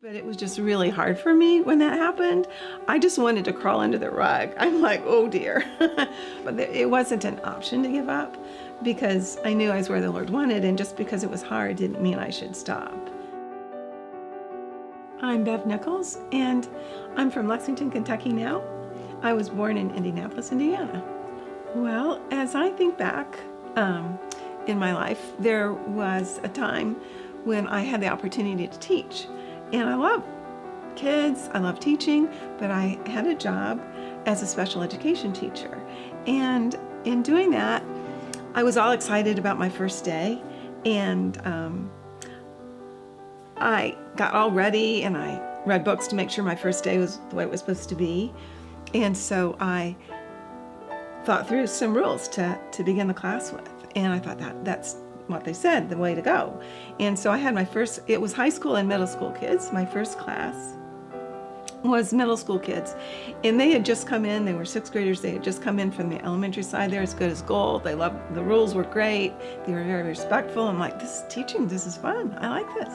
But it was just really hard for me when that happened. I just wanted to crawl under the rug. I'm like, oh dear. But it wasn't an option to give up because I knew I was where the Lord wanted, and just because it was hard didn't mean I should stop. I'm Bev Nickels, and I'm from Lexington, Kentucky now. I was born in Indianapolis, Indiana. Well, as I think back in my life, there was a time when I had the opportunity to teach. And I love kids, I love teaching, but I had a job as a special education teacher. And in doing that, I was all excited about my first day, and I got all ready and I read books to make sure my first day was the way it was supposed to be. And so I thought through some rules to begin the class with. And I thought that's what they said, the way to go. And so I had it was high school and middle school kids. My first class was middle school kids. And they had just come in, they were sixth graders, they had just come in from the elementary side. They're as good as gold. They loved, the rules were great. They were very respectful. I'm like, this is teaching, this is fun, I like this.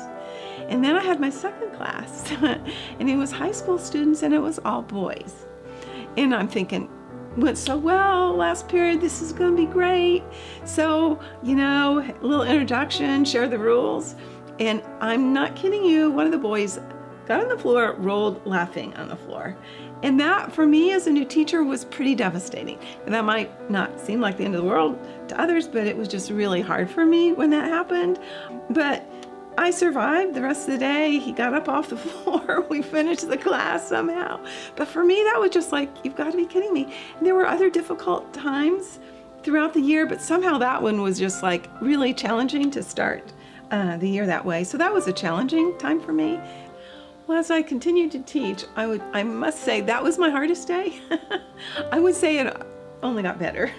And then I had my second class, and it was high school students, and it was all boys. And I'm thinking, went so well last period, this is going to be great. So, a little introduction, share the rules. And I'm not kidding you, one of the boys got on the floor, rolled laughing on the floor. And that, for me as a new teacher, was pretty devastating. And that might not seem like the end of the world to others, but it was just really hard for me when that happened. But I survived the rest of the day. He got up off the floor. We finished the class somehow. But for me, that was just like, you've got to be kidding me. And there were other difficult times throughout the year, but somehow that one was just like really challenging to start the year that way. So that was a challenging time for me. Well, as I continued to teach, I must say that was my hardest day. I would say it only got better.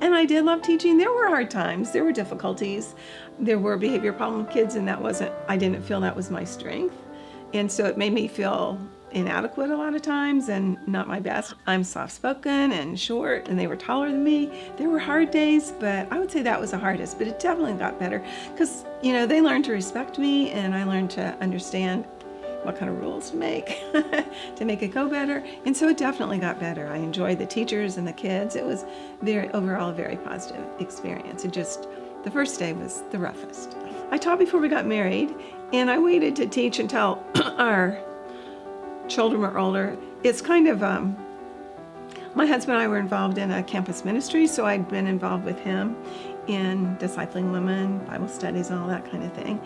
And I did love teaching. There were hard times, there were difficulties, there were behavior problem kids, and I didn't feel that was my strength. And so it made me feel inadequate a lot of times and not my best. I'm soft-spoken and short, and they were taller than me. There were hard days, but I would say that was the hardest, but it definitely got better because, they learned to respect me, and I learned to understand what kind of rules to make to make it go better. And so it definitely got better. I enjoyed the teachers and the kids. It was overall a very positive experience. The first day was the roughest. I taught before we got married, and I waited to teach until our children were older. It's kind of, my husband and I were involved in a campus ministry, so I'd been involved with him in discipling women, Bible studies, all that kind of thing.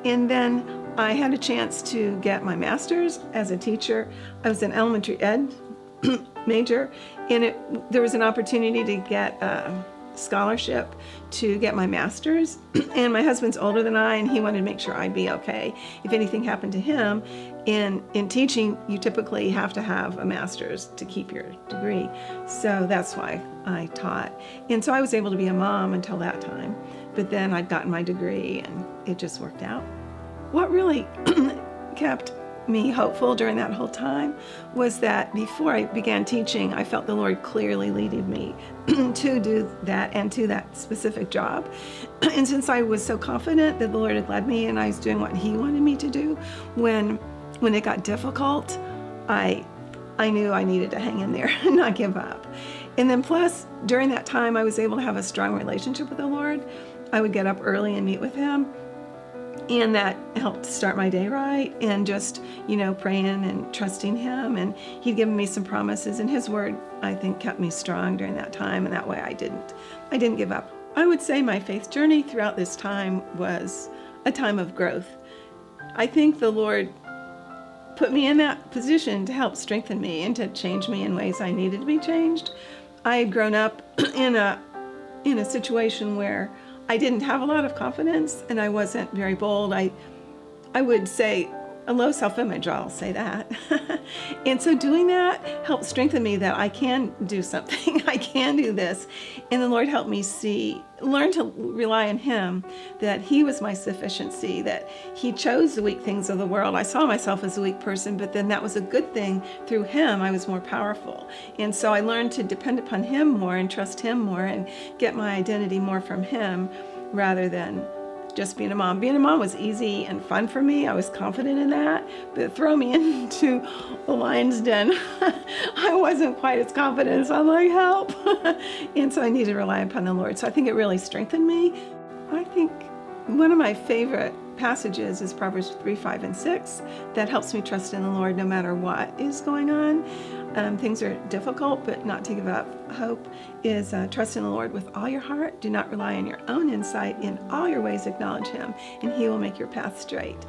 And then I had a chance to get my master's as a teacher. I was an elementary ed major, and there was an opportunity to get a scholarship to get my master's. And my husband's older than I, and he wanted to make sure I'd be okay if anything happened to him. In teaching, you typically have to have a master's to keep your degree. So that's why I taught. And so I was able to be a mom until that time. But then I'd gotten my degree, and it just worked out. What really kept me hopeful during that whole time was that before I began teaching, I felt the Lord clearly leading me to do that and to that specific job. And since I was so confident that the Lord had led me and I was doing what He wanted me to do, when it got difficult, I knew I needed to hang in there and not give up. And then plus, during that time, I was able to have a strong relationship with the Lord. I would get up early and meet with Him. And that helped start my day right, and just, praying and trusting Him. And He'd given me some promises, and His word, I think, kept me strong during that time, and that way I didn't give up. I would say my faith journey throughout this time was a time of growth. I think the Lord put me in that position to help strengthen me and to change me in ways I needed to be changed. I had grown up in a situation where I didn't have a lot of confidence, and I wasn't very bold. I would say a low self-image, I'll say that. And so doing that helped strengthen me that I can do something, I can do this. And the Lord helped me learn to rely on Him, that He was my sufficiency, that He chose the weak things of the world. I saw myself as a weak person, but then that was a good thing. Through Him, I was more powerful. And so I learned to depend upon Him more and trust Him more and get my identity more from Him rather than just being a mom. Being a mom was easy and fun for me. I was confident in that. But throw me into the lion's den, I wasn't quite as confident. So I'm like, help. And so I needed to rely upon the Lord. So I think it really strengthened me. I think one of my favorite passages is Proverbs 3, 5, and 6 that helps me trust in the Lord no matter what is going on. Things are difficult, but not to give up hope is trust in the Lord with all your heart. Do not rely on your own insight. In all your ways acknowledge him, and he will make your path straight.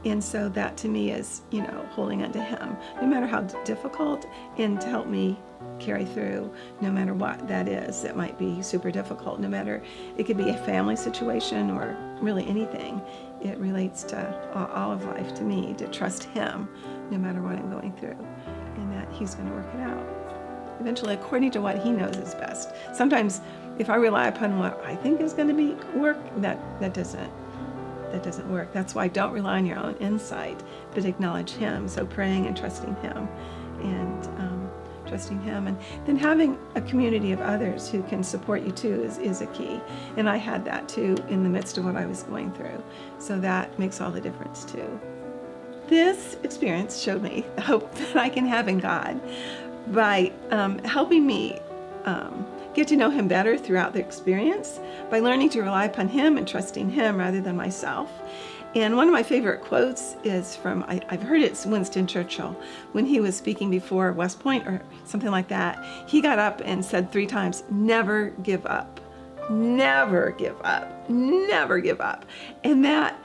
And so that to me is, holding onto him, no matter how difficult, and to help me carry through no matter what that is. It might be super difficult, no matter, it could be a family situation or really anything. It relates to all of life to me, to trust him no matter what I'm going through, and that he's going to work it out eventually according to what he knows is best. Sometimes if I rely upon what I think is going to work, that doesn't work. That's why don't rely on your own insight, but acknowledge him. So praying and trusting him, and and then having a community of others who can support you too is a key. And I had that too in the midst of what I was going through. So that makes all the difference too. This experience showed me the hope that I can have in God by helping me get to know him better throughout the experience, by learning to rely upon him and trusting him rather than myself. And one of my favorite quotes is from, I've heard it's Winston Churchill, when he was speaking before West Point or something like that. He got up and said 3 times, never give up, never give up, never give up. And that,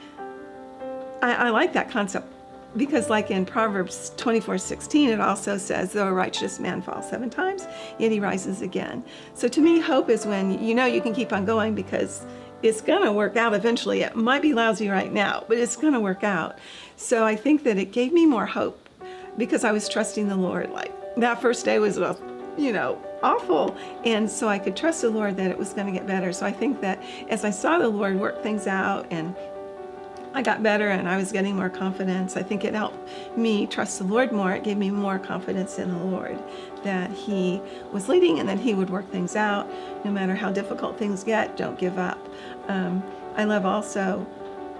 I like that concept. Because like in Proverbs 24:16, it also says, though a righteous man falls 7 times, yet he rises again. So to me, hope is when you can keep on going because it's going to work out eventually. It might be lousy right now, but it's going to work out. So I think that it gave me more hope because I was trusting the Lord. Like that first day was, awful. And so I could trust the Lord that it was going to get better. So I think that as I saw the Lord work things out and I got better and I was getting more confidence, I think it helped me trust the Lord more. It gave me more confidence in the Lord that he was leading and that he would work things out. No matter how difficult things get, don't give up. I love also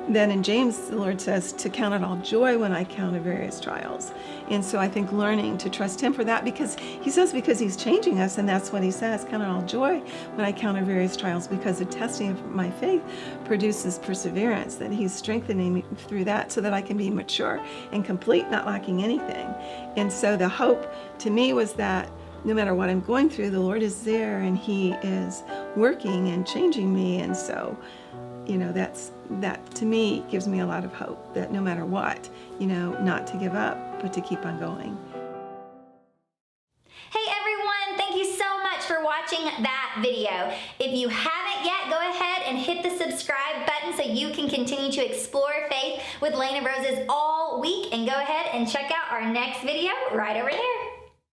that in James, the Lord says to count it all joy when I encounter various trials. And so I think learning to trust him for that, because he says, because he's changing us, and that's what he says, count it all joy when I encounter various trials, because the testing of my faith produces perseverance, that he's strengthening me through that so that I can be mature and complete, not lacking anything. And so the hope to me was that no matter what I'm going through, the Lord is there and he is working and changing me. And so that to me gives me a lot of hope that no matter what, not to give up, but to keep on going. Hey everyone, thank you so much for watching that video. If you haven't yet, go ahead and hit the subscribe button so you can continue to explore faith with Lane and Roses all week, and go ahead and check out our next video right over there.